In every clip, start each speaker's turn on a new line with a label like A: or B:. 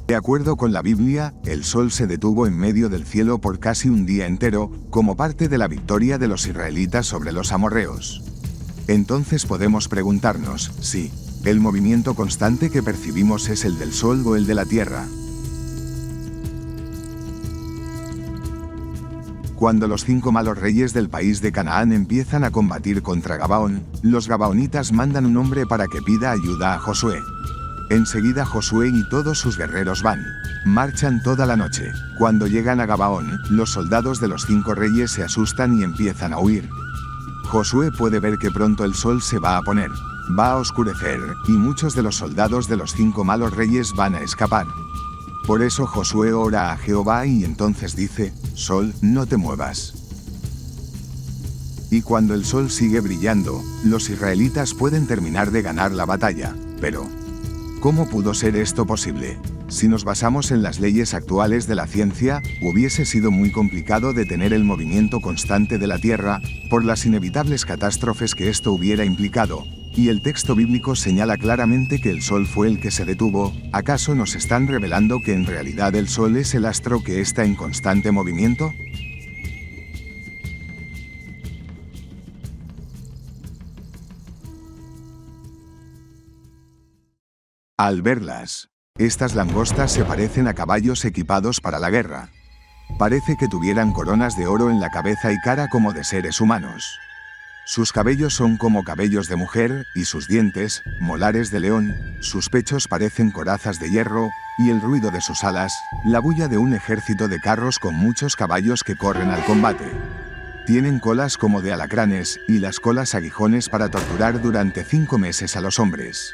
A: De acuerdo con la Biblia, el sol se detuvo en medio del cielo por casi un día entero, como parte de la victoria de los israelitas sobre los amorreos. Entonces podemos preguntarnos, si el movimiento constante que percibimos es el del sol o el de la tierra. Cuando los 5 malos reyes del país de Canaán empiezan a combatir contra Gabaón, los gabaonitas mandan un hombre para que pida ayuda a Josué. Enseguida Josué y todos sus guerreros van. Marchan toda la noche. Cuando llegan a Gabaón, los soldados de los 5 reyes se asustan y empiezan a huir. Josué puede ver que pronto el sol se va a poner. Va a oscurecer, y muchos de los soldados de los 5 malos reyes van a escapar. Por eso Josué ora a Jehová y entonces dice: Sol, no te muevas. Y cuando el sol sigue brillando, los israelitas pueden terminar de ganar la batalla. Pero, ¿cómo pudo ser esto posible? Si nos basamos en las leyes actuales de la ciencia, hubiese sido muy complicado detener el movimiento constante de la Tierra, por las inevitables catástrofes que esto hubiera implicado. Y el texto bíblico señala claramente que el sol fue el que se detuvo. ¿Acaso nos están revelando que en realidad el sol es el astro que está en constante movimiento? Al verlas, estas langostas se parecen a caballos equipados para la guerra. Parece que tuvieran coronas de oro en la cabeza y cara como de seres humanos. Sus cabellos son como cabellos de mujer, y sus dientes, molares de león, sus pechos parecen corazas de hierro, y el ruido de sus alas, la bulla de un ejército de carros con muchos caballos que corren al combate. Tienen colas como de alacranes, y las colas aguijones para torturar durante 5 meses a los hombres.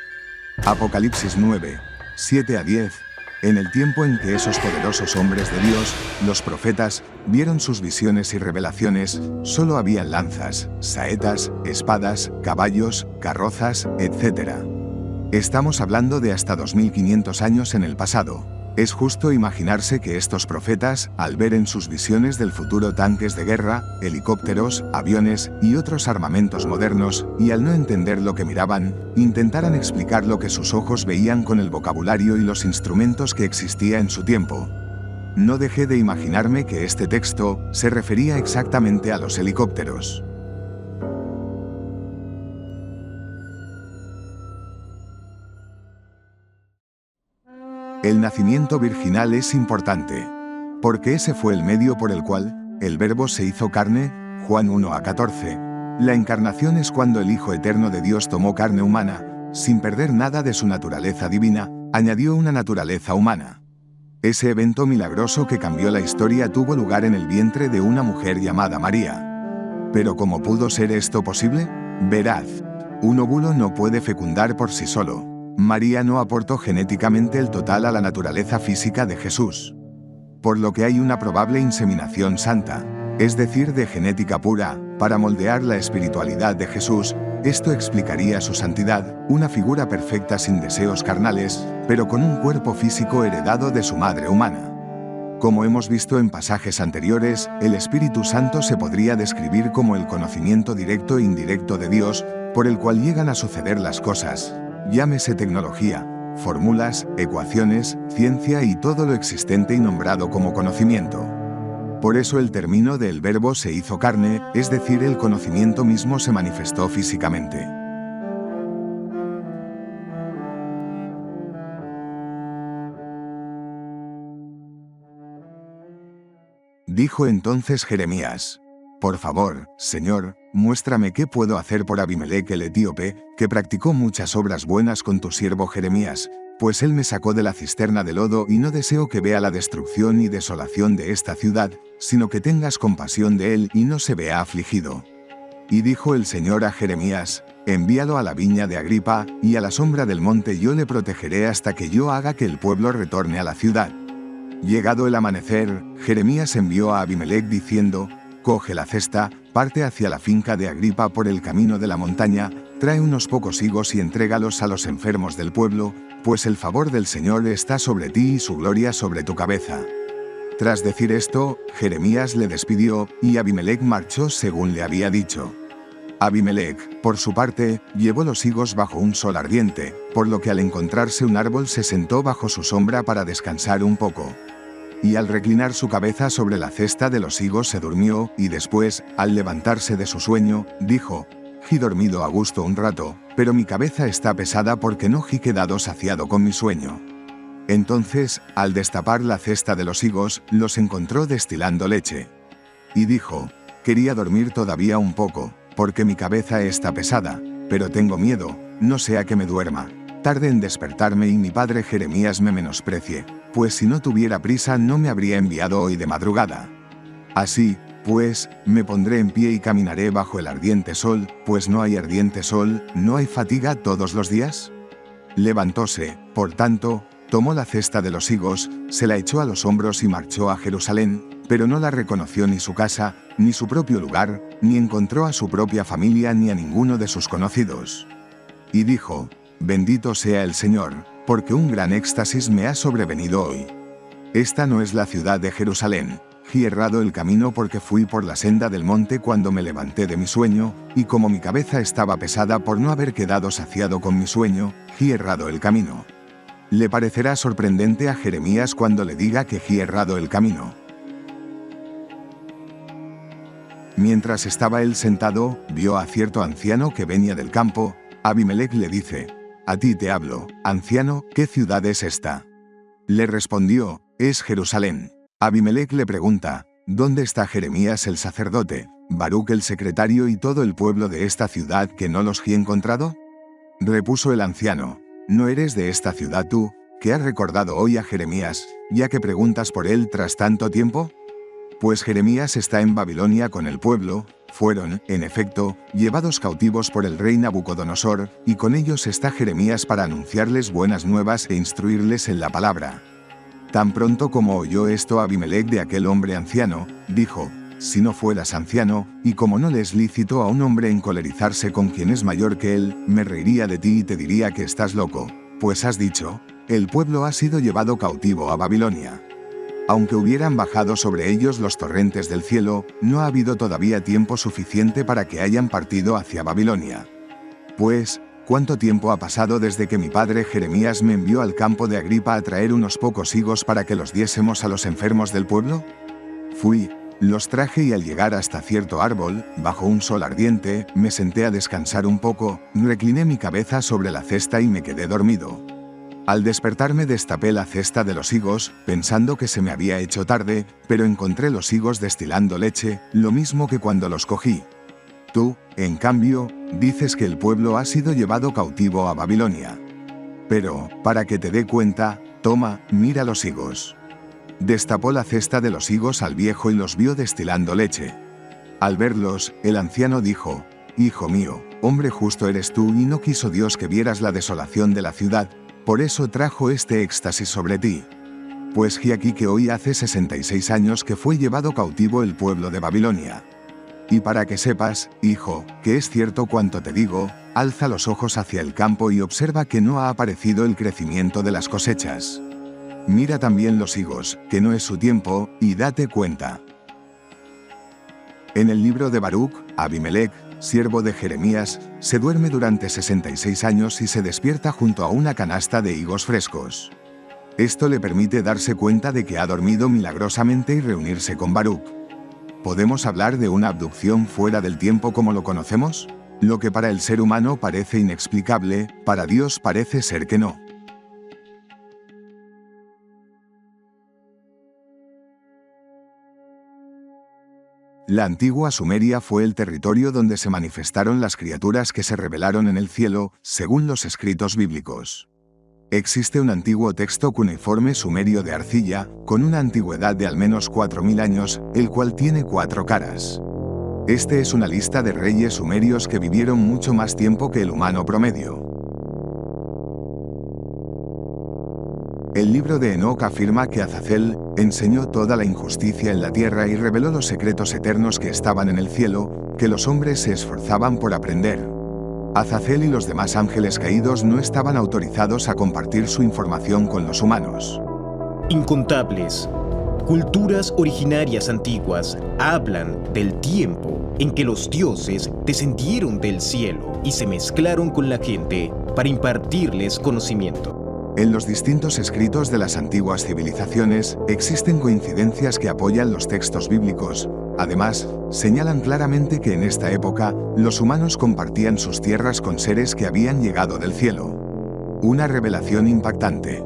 A: Apocalipsis 9, 7-10. En el tiempo en que esos poderosos hombres de Dios, los profetas, vieron sus visiones y revelaciones, solo habían lanzas, saetas, espadas, caballos, carrozas, etc. Estamos hablando de hasta 2500 años en el pasado. Es justo imaginarse que estos profetas, al ver en sus visiones del futuro tanques de guerra, helicópteros, aviones y otros armamentos modernos, y al no entender lo que miraban, intentaran explicar lo que sus ojos veían con el vocabulario y los instrumentos que existía en su tiempo. No dejé de imaginarme que este texto se refería exactamente a los helicópteros. El nacimiento virginal es importante, porque ese fue el medio por el cual el Verbo se hizo carne, Juan 1:14. La encarnación es cuando el Hijo Eterno de Dios tomó carne humana, sin perder nada de su naturaleza divina, añadió una naturaleza humana. Ese evento milagroso que cambió la historia tuvo lugar en el vientre de una mujer llamada María. Pero ¿cómo pudo ser esto posible? Verad, un óvulo no puede fecundar por sí solo. María no aportó genéticamente el total a la naturaleza física de Jesús. Por lo que hay una probable inseminación santa, es decir, de genética pura, para moldear la espiritualidad de Jesús. Esto explicaría su santidad, una figura perfecta sin deseos carnales, pero con un cuerpo físico heredado de su madre humana. Como hemos visto en pasajes anteriores, el Espíritu Santo se podría describir como el conocimiento directo e indirecto de Dios, por el cual llegan a suceder las cosas. Llámese tecnología, fórmulas, ecuaciones, ciencia y todo lo existente y nombrado como conocimiento. Por eso el término del Verbo se hizo carne, es decir, el conocimiento mismo se manifestó físicamente. Dijo entonces Jeremías: Por favor, Señor, muéstrame qué puedo hacer por Abimelec el etíope, que practicó muchas obras buenas con tu siervo Jeremías, pues él me sacó de la cisterna de lodo y no deseo que vea la destrucción y desolación de esta ciudad, sino que tengas compasión de él y no se vea afligido. Y dijo el Señor a Jeremías: Envíalo a la viña de Agripa, y a la sombra del monte yo le protegeré hasta que yo haga que el pueblo retorne a la ciudad. Llegado el amanecer, Jeremías envió a Abimelec diciendo: Coge la cesta, parte hacia la finca de Agripa por el camino de la montaña, trae unos pocos higos y entrégalos a los enfermos del pueblo, pues el favor del Señor está sobre ti y su gloria sobre tu cabeza. Tras decir esto, Jeremías le despidió, y Abimelec marchó según le había dicho. Abimelec, por su parte, llevó los higos bajo un sol ardiente, por lo que al encontrarse un árbol se sentó bajo su sombra para descansar un poco. Y al reclinar su cabeza sobre la cesta de los higos se durmió, y después, al levantarse de su sueño, dijo: «He dormido a gusto un rato, pero mi cabeza está pesada porque no he quedado saciado con mi sueño». Entonces, al destapar la cesta de los higos, los encontró destilando leche. Y dijo: «Quería dormir todavía un poco, porque mi cabeza está pesada, pero tengo miedo, no sea que me duerma. Tarde en despertarme y mi padre Jeremías me menosprecie, pues si no tuviera prisa no me habría enviado hoy de madrugada. Así, pues, me pondré en pie y caminaré bajo el ardiente sol, pues no hay ardiente sol, ¿no hay fatiga todos los días?». Levantóse, por tanto, tomó la cesta de los higos, se la echó a los hombros y marchó a Jerusalén, pero no la reconoció ni su casa, ni su propio lugar, ni encontró a su propia familia ni a ninguno de sus conocidos. Y dijo: «Bendito sea el Señor, porque un gran éxtasis me ha sobrevenido hoy. Esta no es la ciudad de Jerusalén. He errado el camino porque fui por la senda del monte cuando me levanté de mi sueño, y como mi cabeza estaba pesada por no haber quedado saciado con mi sueño, he errado el camino». Le parecerá sorprendente a Jeremías cuando le diga que he errado el camino. Mientras estaba él sentado, vio a cierto anciano que venía del campo. Abimelec le dice: «A ti te hablo, anciano, ¿qué ciudad es esta?». Le respondió: «Es Jerusalén». Abimelec le pregunta: «¿Dónde está Jeremías el sacerdote, Baruc el secretario y todo el pueblo de esta ciudad que no los he encontrado?». Repuso el anciano: «¿No eres de esta ciudad tú, que has recordado hoy a Jeremías, ya que preguntas por él tras tanto tiempo? Pues Jeremías está en Babilonia con el pueblo». Fueron, en efecto, llevados cautivos por el rey Nabucodonosor, y con ellos está Jeremías para anunciarles buenas nuevas e instruirles en la palabra. Tan pronto como oyó esto Abimelec de aquel hombre anciano, dijo: «Si no fueras anciano, y como no le es lícito a un hombre encolerizarse con quien es mayor que él, me reiría de ti y te diría que estás loco, pues has dicho: el pueblo ha sido llevado cautivo a Babilonia. Aunque hubieran bajado sobre ellos los torrentes del cielo, no ha habido todavía tiempo suficiente para que hayan partido hacia Babilonia. Pues, ¿cuánto tiempo ha pasado desde que mi padre Jeremías me envió al campo de Agripa a traer unos pocos higos para que los diésemos a los enfermos del pueblo? Fui, los traje y al llegar hasta cierto árbol, bajo un sol ardiente, me senté a descansar un poco, recliné mi cabeza sobre la cesta y me quedé dormido. Al despertarme destapé la cesta de los higos, pensando que se me había hecho tarde, pero encontré los higos destilando leche, lo mismo que cuando los cogí. Tú, en cambio, dices que el pueblo ha sido llevado cautivo a Babilonia. Pero, para que te dé cuenta, toma, mira los higos». Destapó la cesta de los higos al viejo y los vio destilando leche. Al verlos, el anciano dijo: «Hijo mío, hombre justo eres tú y no quiso Dios que vieras la desolación de la ciudad, por eso trajo este éxtasis sobre ti. Pues he aquí que hoy hace 66 años que fue llevado cautivo el pueblo de Babilonia. Y para que sepas, hijo, que es cierto cuanto te digo, alza los ojos hacia el campo y observa que no ha aparecido el crecimiento de las cosechas. Mira también los higos, que no es su tiempo, y date cuenta». En el libro de Baruc, Abimelec, siervo de Jeremías, se duerme durante 66 años y se despierta junto a una canasta de higos frescos. Esto le permite darse cuenta de que ha dormido milagrosamente y reunirse con Baruc. ¿Podemos hablar de una abducción fuera del tiempo como lo conocemos? Lo que para el ser humano parece inexplicable, para Dios parece ser que no. La antigua Sumeria fue el territorio donde se manifestaron las criaturas que se revelaron en el cielo, según los escritos bíblicos. Existe un antiguo texto cuneiforme sumerio de arcilla, con una antigüedad de al menos 4000 años, el cual tiene 4 caras. Este es una lista de reyes sumerios que vivieron mucho más tiempo que el humano promedio. El libro de Enoc afirma que Azazel enseñó toda la injusticia en la tierra y reveló los secretos eternos que estaban en el cielo, que los hombres se esforzaban por aprender. Azazel y los demás ángeles caídos no estaban autorizados a compartir su información con los humanos.
B: Incontables. Culturas originarias antiguas hablan del tiempo en que los dioses descendieron del cielo y se mezclaron con la gente para impartirles conocimiento.
A: En los distintos escritos de las antiguas civilizaciones existen coincidencias que apoyan los textos bíblicos. Además, señalan claramente que en esta época los humanos compartían sus tierras con seres que habían llegado del cielo. Una revelación impactante.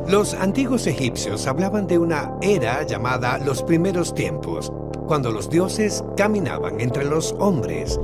C: Los antiguos egipcios hablaban de una era llamada los primeros tiempos, cuando los dioses caminaban entre los hombres